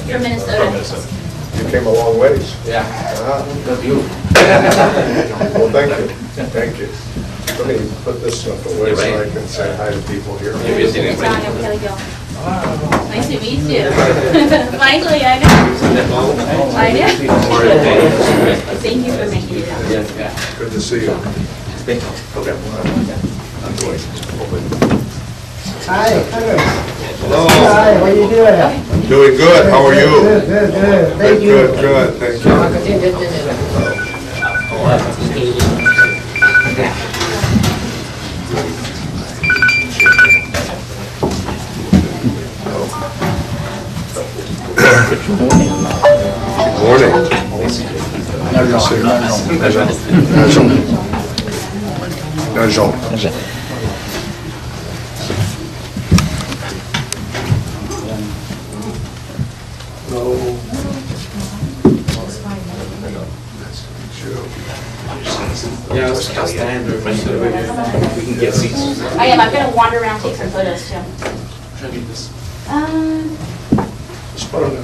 From Minnesota. You came a long ways. Yeah. Good view. Well, thank you. Thank you. Let me put this stuff away so I can say hi to people here. Nice to meet you. Finally, I know. I know. Thank you for making it out. Good to see you. Hi. Hello. Hi, what are you doing? Doing good. How are you? Good, good, good. Thank you. Good, good. Thank you. Morning. Yeah, let's stand. We can get seats. I am. I'm going to wander around, take some photos too. Should I need this? Just put it on there.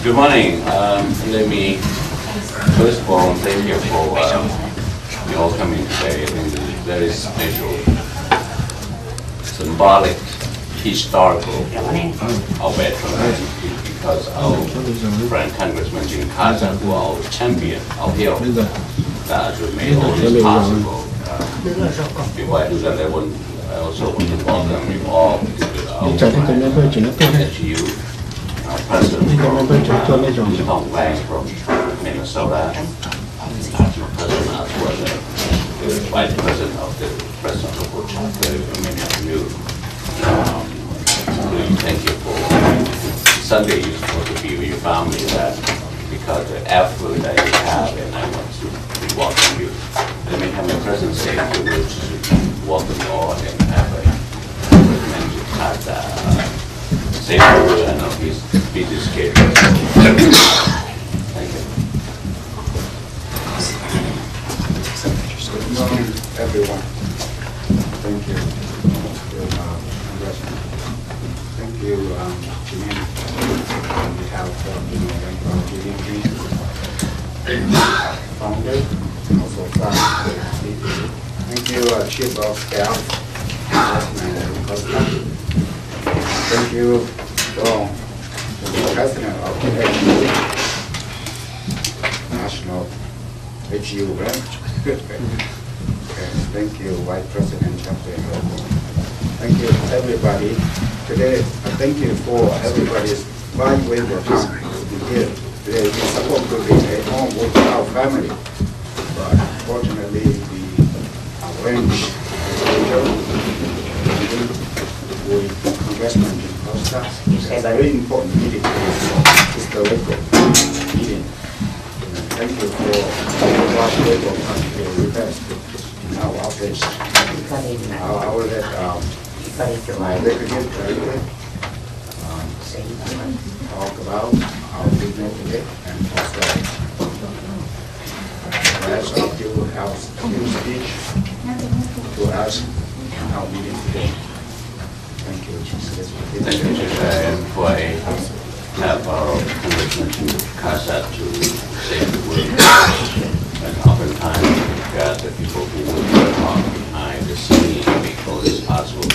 Good morning. Let me first of all thank you for your coming today. I think this is very special, symbolic, historical of veterans because our friend Congressman Jim Costa, who are our champion of health, that has made all this possible. Before I do that, I also want to welcome you all to our HU. President ntawv from Minnesota, President as well as Vice President of the President of the chapter, many of you. Really thank you for Sunday you're supposed to be with your family that because the effort that you have, and I want to welcome you. Let me have my present say to which welcome you all and have a recommend you have safe road and of his busy schedule. Thank you. Good morning, everyone. Thank you. Thank you, Jimmy, on behalf of the founder, and also thank you, Chief of Staff, Jim Costa. Thank you, the President of the National HU branch. Thank you, Vice President Chapter. Thank you, everybody. Today, thank you for everybody's fine way of time to be here. Today, we supposed to be at home with our family, but fortunately, we arranged with Congressman Jim Costa. It's a very important meeting, historical meeting. Thank you for what we will continue with us in our office. I will let my executive director talk about our business today and also the rest of you will have a few speech to us in our meeting today. Thank you. Thank you, and for have our Congressman Costa to say the word. And oftentimes we've got the people who work behind the scene to make all this possible.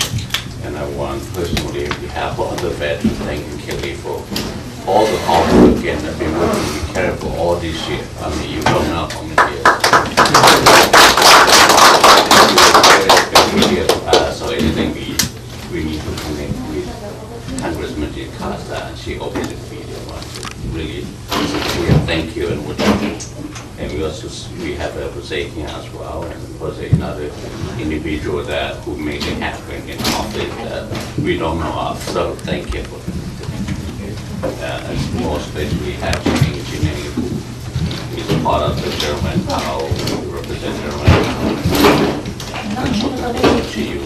And I want personally, on behalf of the veterans, thank you, Kelly, for all the hard work and have been working to be careful all this year. I mean, you don't know how many years. So anything we need to because we have a position as well, and was another individual that who made it happen in office that we don't know of. So thank you for mostly we have an engineer who is a part of the German how represent German. That's what I want to you.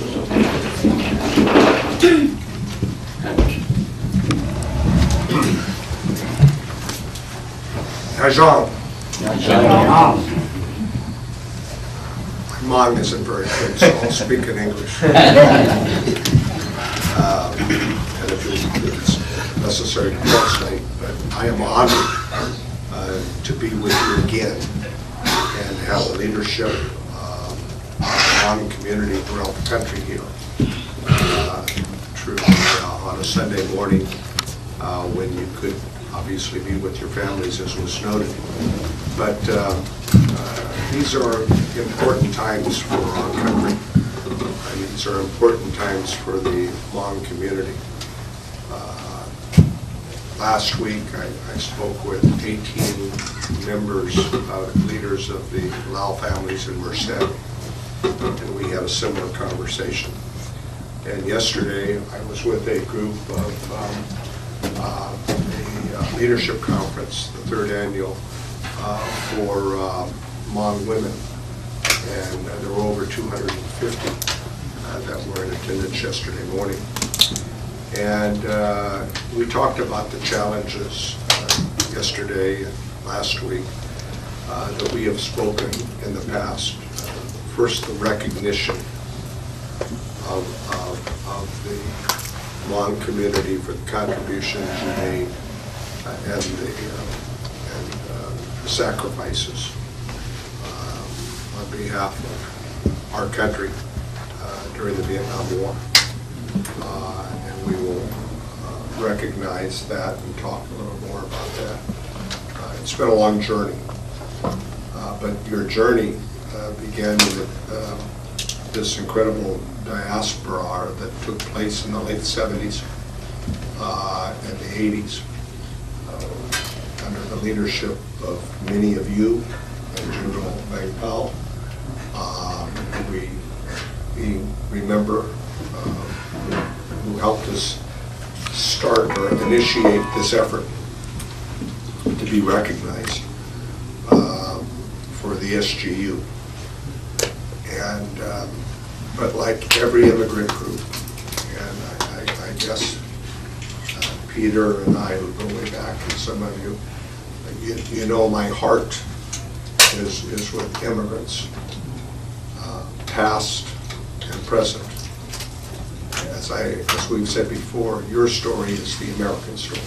Hmong. Hmong isn't very good, so I'll speak in English. And if it's necessary to translate, but I am honored to be with you again and have the leadership of the Hmong community throughout the country here. Truly, on a Sunday morning when you could obviously be with your families, as was noted. But these are important times for our country. These are important times for the Hmong community. Last week, I spoke with 18 members, leaders of the Lao families in Merced, and we had a similar conversation. And yesterday, I was with a group of the leadership conference, the 3rd annual, for Hmong women. And there were over 250 that were in attendance yesterday morning. And we talked about the challenges yesterday and last week that we have spoken in the past. First, the recognition of the Hmong community for the contributions you made and the sacrifices on behalf of our country during the Vietnam War. And we will recognize that and talk a little more about that. It's been a long journey, but your journey began with this incredible diaspora that took place in the late 70s and the 80s under the leadership of many of you and General Bang Pao. We remember who helped us start or initiate this effort to be recognized for the SGU. And but like every immigrant group, and I guess Peter and I, who go way back, and some of you, you know my heart is with immigrants, past and present. As we've said before, your story is the American story.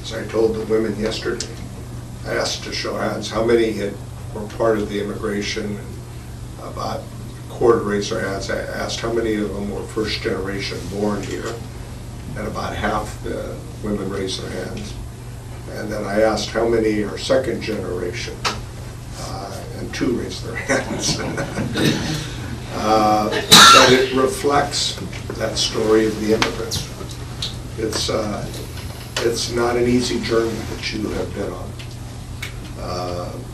As I told the women yesterday, I asked to show hands how many were part of the immigration. About a quarter raised their hands. I asked how many of them were first generation born here, and about half the women raised their hands. And then I asked how many are second generation, and 2 raised their hands. But it reflects that story of the immigrants. It's not an easy journey that you have been on,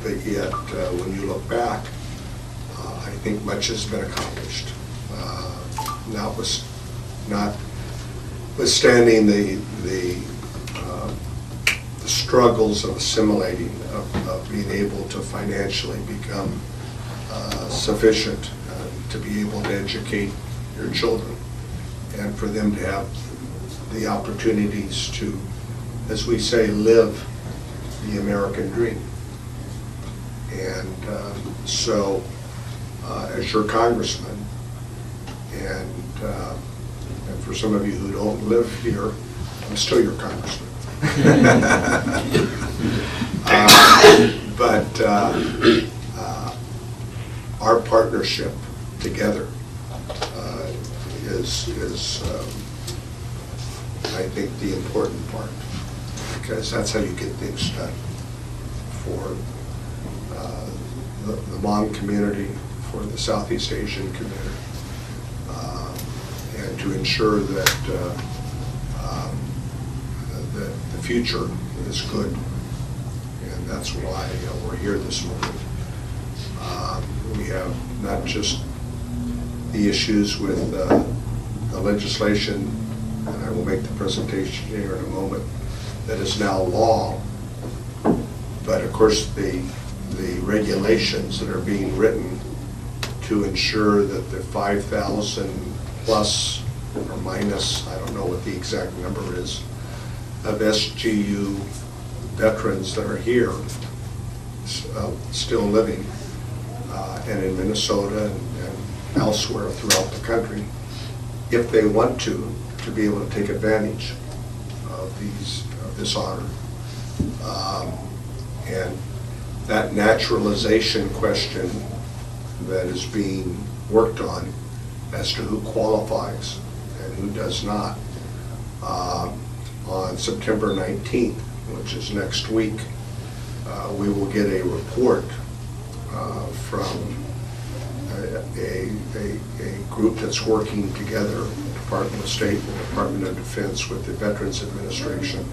but yet when you look back, I think much has been accomplished. Notwithstanding the struggles of assimilating, of being able to financially become sufficient to be able to educate your children, and for them to have the opportunities to, as we say, live the American dream. And so, as your congressman, and for some of you who don't live here, I'm still your congressman. But our partnership together is I think the important part, because that's how you get things done for the Hmong community, for the Southeast Asian community, and to ensure that the future is good and that's why we're here this morning. We have not just the issues with the legislation, and I will make the presentation here in a moment, that is now law, but of course the regulations that are being written to ensure that the 5,000 plus or minus, I don't know what the exact number is, of SGU veterans that are here, still living, and in Minnesota and elsewhere throughout the country, if they want to be able to take advantage of this honor. And that naturalization question that is being worked on as to who qualifies and who does not, on September 19th, which is next week, we will get a report from a group that's working together, Department of State and the Department of Defense with the Veterans Administration,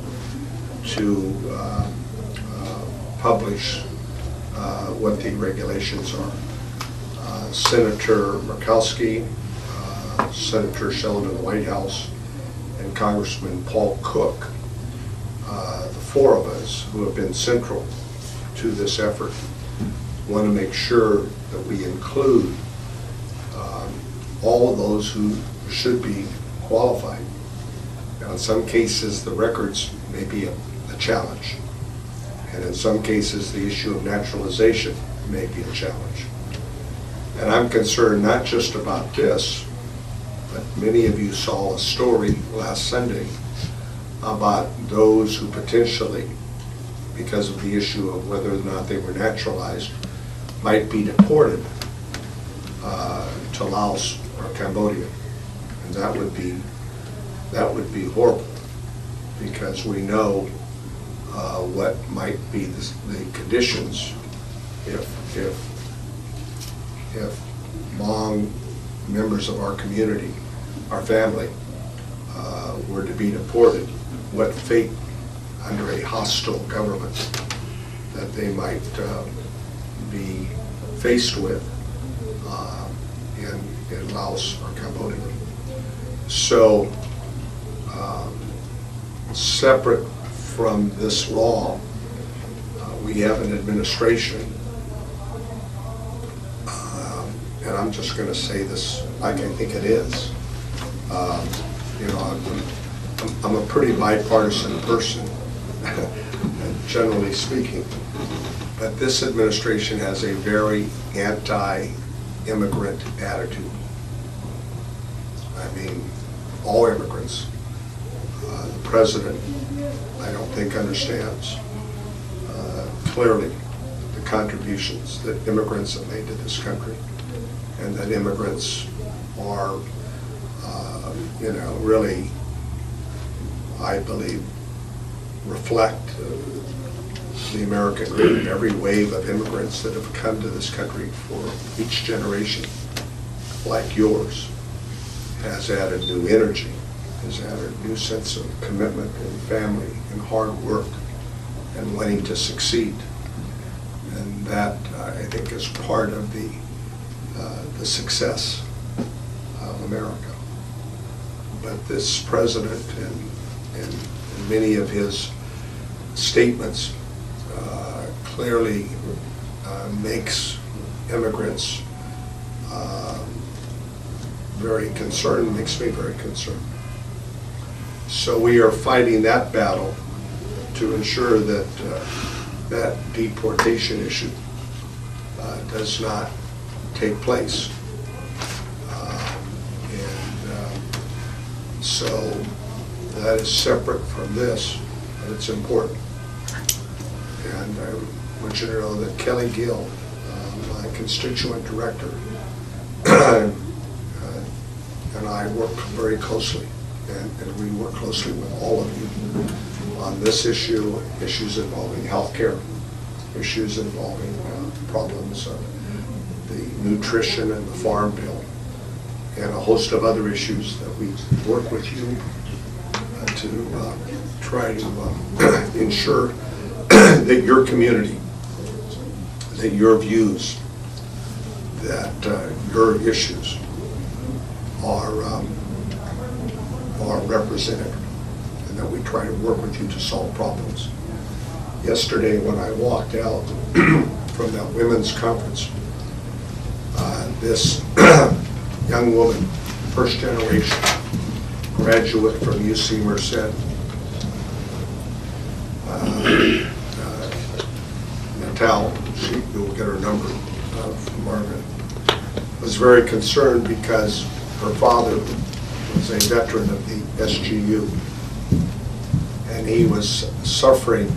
to publish what the regulations are. Senator Murkowski, Senator Sheldon Whitehouse, and Congressman Paul Cook, the four of us who have been central to this effort, want to make sure that we include all of those who should be qualified. Now, in some cases, the records may be a challenge, and in some cases, the issue of naturalization may be a challenge. And I'm concerned not just about this, but many of you saw a story last Sunday about those who potentially, because of the issue of whether or not they were naturalized, might be deported to Laos or Cambodia. And that would be horrible, because we know what might be the conditions if Hmong members of our community, our family, were to be deported, what fate under a hostile government that they might be faced with in Laos or Cambodia. So, separate from this law, we have an administration, and I'm just going to say this like I think it is. I'm a pretty bipartisan person, generally speaking, but this administration has a very anti-immigrant attitude. I mean, all immigrants. The president, I don't think, understands clearly the contributions that immigrants have made to this country, and that immigrants are, really, I believe, reflect the American dream. Every wave of immigrants that have come to this country for each generation, like yours, has added new energy, has added a new sense of commitment and family and hard work and wanting to succeed. And that, I think, is part of the success of America. But this president and many of his statements clearly makes immigrants very concerned, makes me very concerned. So we are fighting that battle to ensure that that deportation issue does not take place. So that is separate from this, but it's important. And I want you to know that Kelly Gill, my constituent director, and I work very closely, and we work closely with all of you on this issue, issues involving healthcare, issues involving problems of the nutrition and the farm bill, and a host of other issues that we work with you to try to ensure that your community, that your views, that your issues are represented, and that we try to work with you to solve problems. Yesterday, when I walked out from that women's conference, this young woman, first generation, graduate from UC Merced, ntawv, you'll get her number from Margaret, was very concerned because her father was a veteran of the SGU, and he was suffering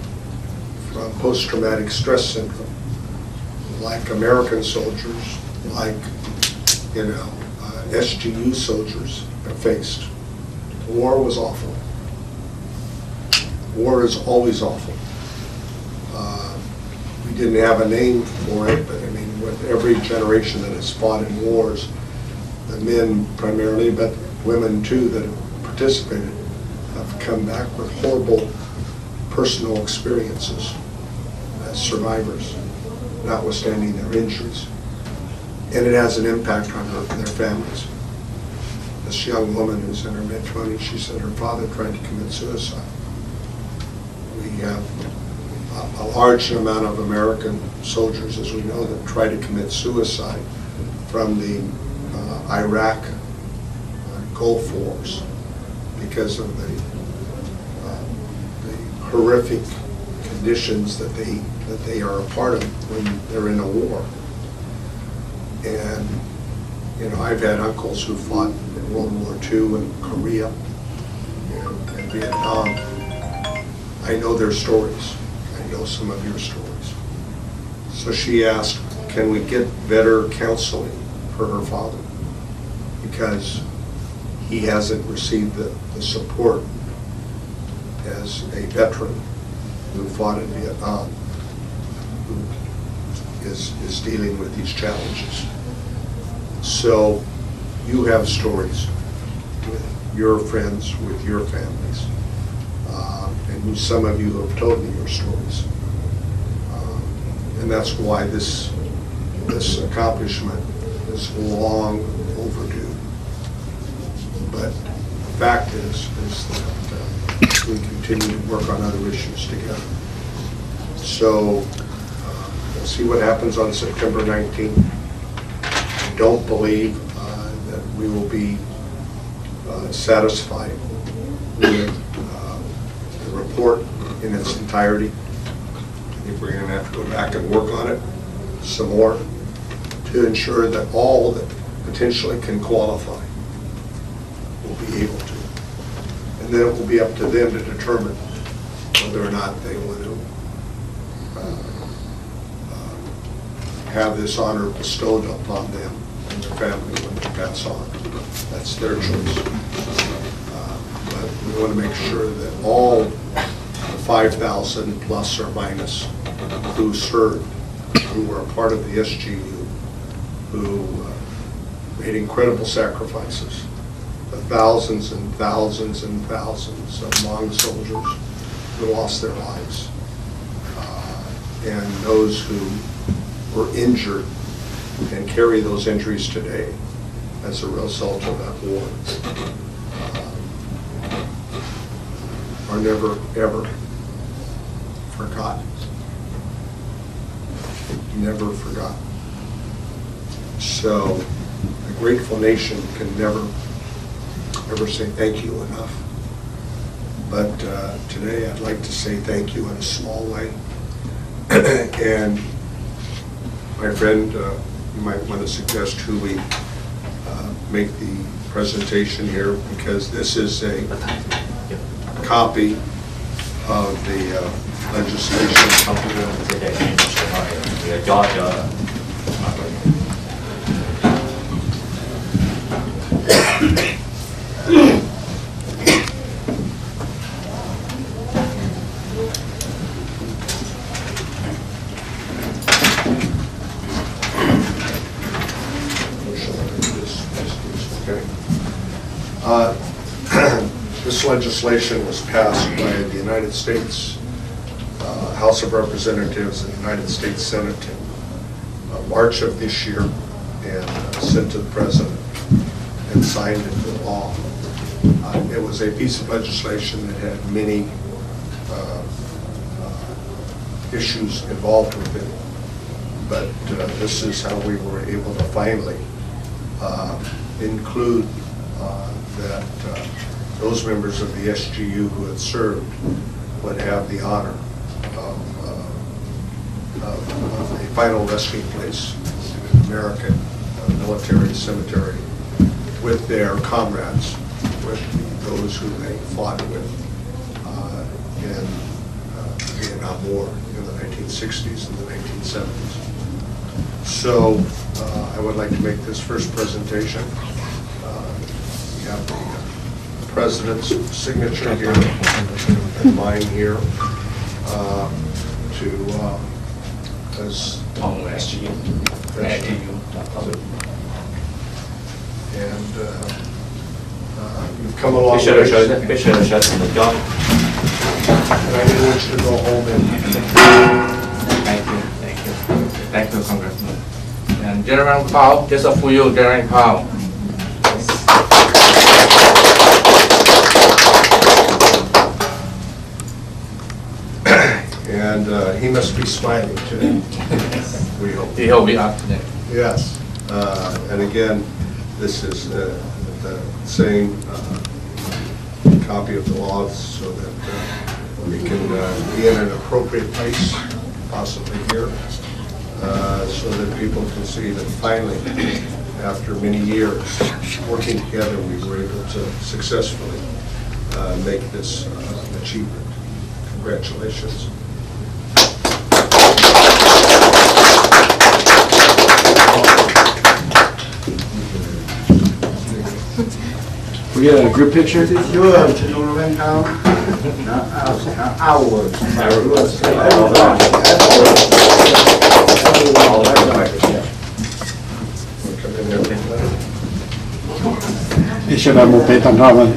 from post-traumatic stress syndrome, like American soldiers, like, SGU soldiers have faced. War was awful. War is always awful. We didn't have a name for it, but I mean, with every generation that has fought in wars, the men primarily, but women too that have participated, have come back with horrible personal experiences as survivors, notwithstanding their injuries. And it has an impact on their families. This young woman who's in her mid-20s, she said her father tried to commit suicide. We have a large amount of American soldiers, as we know, that try to commit suicide from the Iraq Gulf Wars because of the horrific conditions that they are a part of when they're in a war. And I've had uncles who fought in World War II and Korea and Vietnam. I know their stories. I know some of your stories. So she asked, can we get better counseling for her father? Because he hasn't received the support as a veteran who fought in Vietnam, who is dealing with these challenges. So you have stories with your friends, with your families, and some of you have told me your stories. And that's why this accomplishment is long overdue. But the fact is that we continue to work on other issues together. So we'll see what happens on September 19th. I don't believe that we will be satisfied with the report in its entirety. I think we're going to have to go back and work on it some more to ensure that all that potentially can qualify will be able to. And then it will be up to them to determine whether or not they want to have this honor bestowed upon them and their family when they pass on. That's their choice. But we want to make sure that all the 5,000 plus or minus who served, who were a part of the SGU, who made incredible sacrifices, the thousands and thousands and thousands of Hmong soldiers who lost their lives, and those who were injured and carry those injuries today as a result of that war, are never, ever forgotten. Never forgotten. So a grateful nation can never, ever say thank you enough. But today I'd like to say thank you in a small way. And my friend, you might want to suggest who we make the presentation here, because this is a copy of the legislation. This legislation was passed by the United States House of Representatives and the United States Senate in March of this year and sent to the President and signed into law. It was a piece of legislation that had many issues involved with it, but this is how we were able to finally include that those members of the SGU who had served would have the honor of a final resting place in an American military cemetery with their comrades, with those who they fought with in the Vietnam War in the 1960s and the 1970s. So I would like to make this first presentation. We have the President's signature here and mine here as SGU. And you've come a long way. Be sure to show them the job. And I didn't want you to go home and Thank you, Congressman. And General Powell, just for you, General Powell. and he must be smiling today. We hope. He'll be up today. Yes. And again, this is the same copy of the law so that we can be in an appropriate place, possibly here, so that people can see that finally, after many years working together, we were able to successfully make this achievement. Congratulations. We get a group picture? This is yours, General Powell. Ours. Ich habe một bên tận hoa vâng.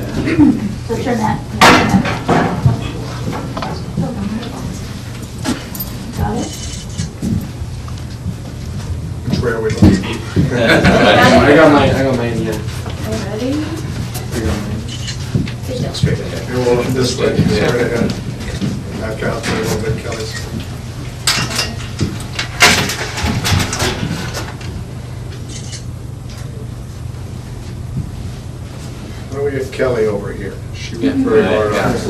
Which way are we looking? I got mine here. Ready? Straight ahead. You're rolling this way, straight ahead. Back out there a little bit, Kelly. Why don't we get Kelly over here? She worked very hard on this.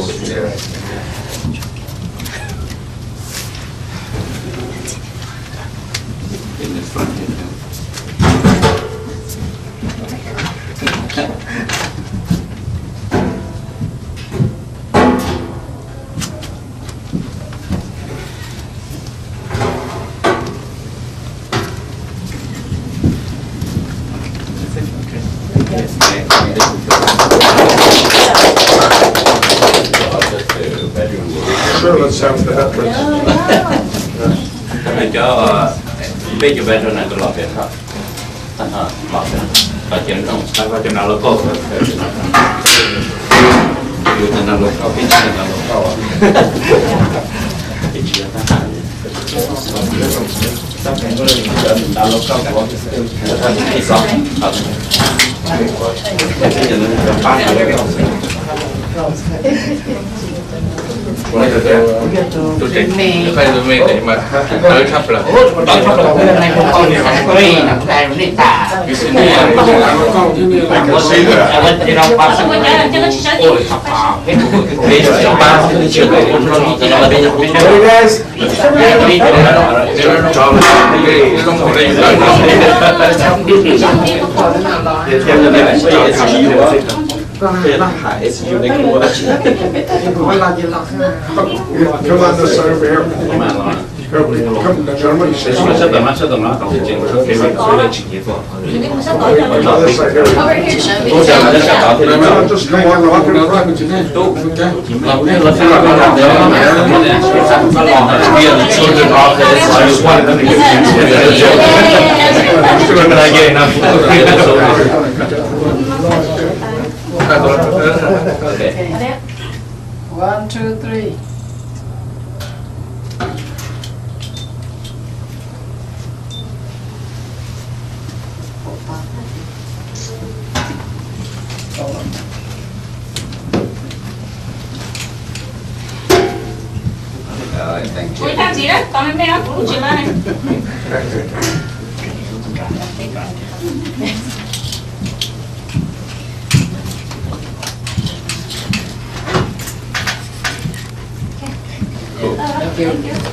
In the front here. Sure, let's have that. Cho biết cho bên này tôi lọt tiền thôi. Lọt tiền. Và tiền không. Và tiền nào local. Yêu tiền nào local, biết tiền nào local. Biết chuyện ta hại. Nào local của cái sao? Tôi chạy, tôi phải tôi mê để mà tới thắp là này không còn gì không có gì nằm tay nó nịt tả. I can see that. SGU này cũng có chỉ Come on this side over here. Come, gentlemen. Sắp tầm nó tổng trình của cái việc số lượng trình của This side here. Just come on, rock and rock. children office. I just wanted them to get women I get enough. One, two, three. chị đó, con em bé đó, của chị lên này.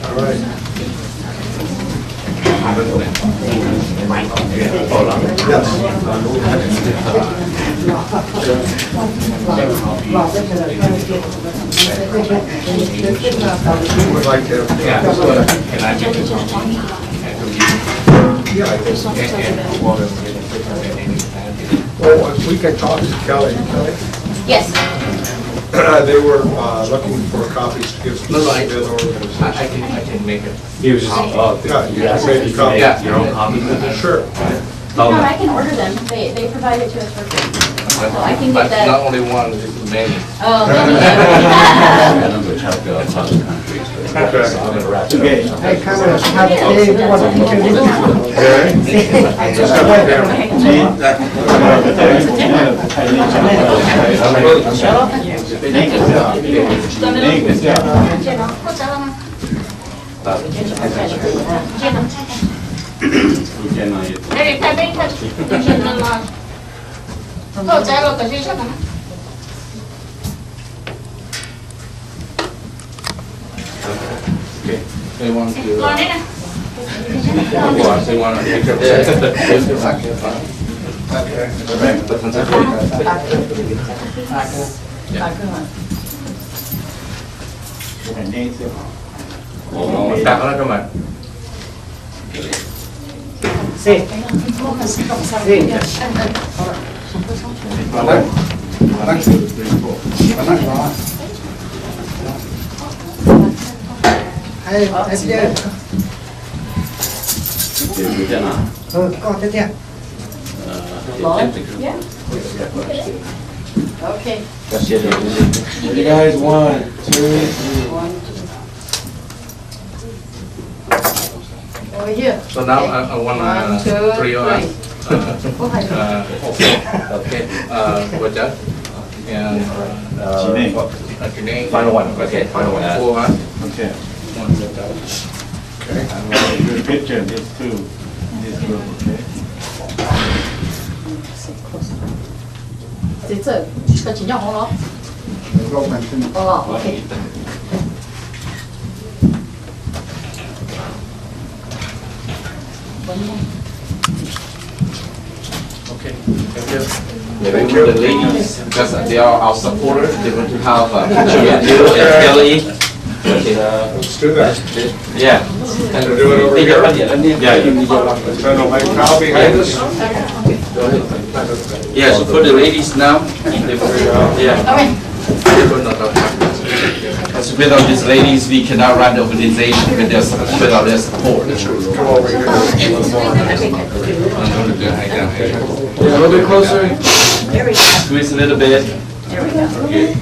All right. Would like to. Can I get this on? Yeah, I guess. Well, we can talk to Kelly. Kelly? Yes. They were looking for copies to give to the other organizations. I can make it. He was just, Yeah, you can make a copy. Yeah. your own copy. Sure. No, I can order them. They provide it to us for free. So I can But get not that. only one, it's many. Oh, And I'm going to go to other countries. Okay. So I'm going to wrap it up. Okay. Hey, Carlos, have a what you Đây thay bên thật. Thôi trái rồi cái gì chắc hả? They want to. Ngon đấy nè. They want to take đặt nó cho mày. Hey, em chơi. Con tiếp theo. Okay. You guys, 1, 2, Over here. So now I want 1, 2, 3 of us. 3. Okay. Roger and Janine. Final one. Okay, final one. 4 of us. Okay. Okay. I'm going to do a picture of these two. This group, okay? This cái chỉ nhau không đó. Okay. Okay. Thank you. Thank you. The ladies, because they are our supporters, they want to have a picture with you and Kelly. Let's do that. Yeah. And do it over here. Yeah, you need your Turn the mic now behind us. Yeah, so for the ladies now. Yeah. Okay. Because without these ladies, we cannot run the organization without their support. Come over here. A little bit closer. Squeeze a little bit. Okay.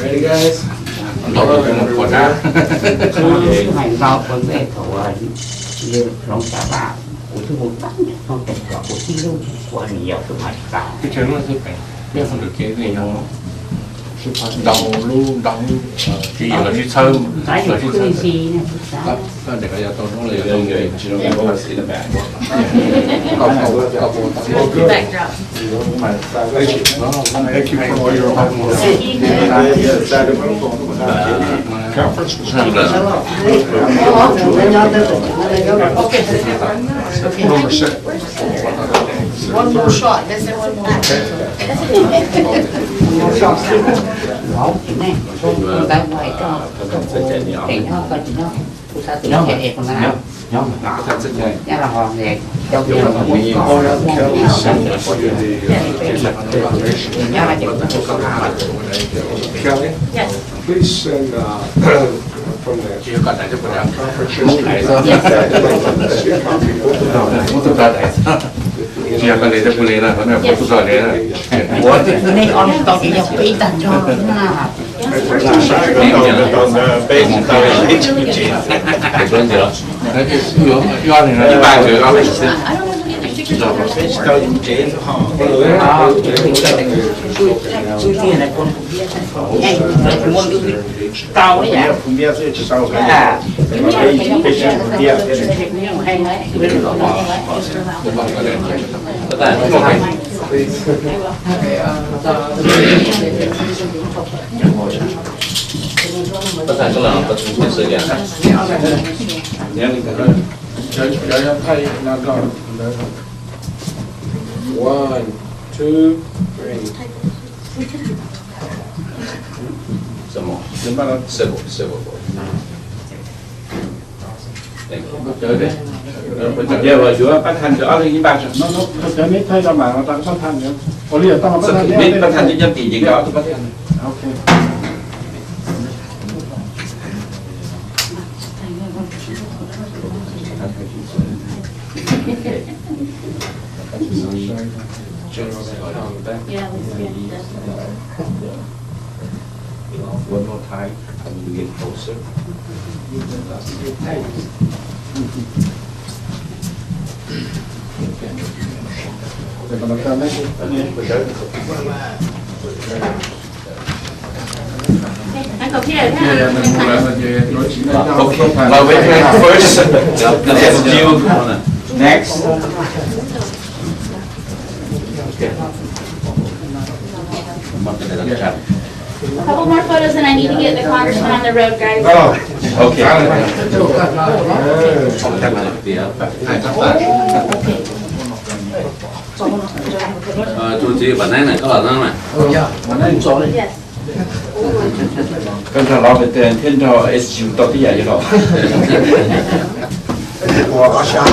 Ready, guys? What now? Hành rau con bé của như rong xà bạc của thứ một bát con tịch của chi lưu của nhiều thứ hải sản. Cái chuyện nó sẽ phải biết không được cái gì nó đầu luôn đầu chỉ là đi thơm Cái là gì đi thơm. gì nè, Đó, để cái tôi nó là tôi người chỉ nó có là sĩ là bạn. Backdrop. Thank you for all your hard work. Conference was number 6. One more shot. That's it. One more. máu chỉ nè, con ta ngoài cho tỉnh nó con chỉ nó ta tự nó chạy con nào nó nó là hoàng này trong kia là một Kelly, Yes. please send from the Chỉ còn lại cho mình ăn. Chỉ còn lại cho mình là nó là một rồi đấy là. này on tao chỉ nhập cái tận cho nó Cái này nó đi ba người đó là I don't know if you get the picture. Tao dùng chế cho họ. xui kia này con cũng biết này anh muốn đi tao đấy Yeah, dạ from here to South à But they patient from here. hay đấy tất cả những cái tất cả các lần tập trung sự kiện khác nhé Cho thay là rồi. 1, 2, 3. civil thank you giờ vào giữa bắt thành cho anh những bạn Nó cho nên thay cho bạn ta có thành nữa. Có lý tao mà sự bắt biết bắt thành cho dân tỷ gì đó bắt thành Ok. Yeah, one more time and you get closer Để còn làm đấy. anh có khi là thế Về nào? mình mua lại là về nói chuyện với nhau. okay now wait first that's you next A couple more photos and I need to get the congressman on the road, guys. okay chú chị bản này có lần này Yes. con trò lo về tiền thiên trò SU to tí vậy rồi Well, I shot.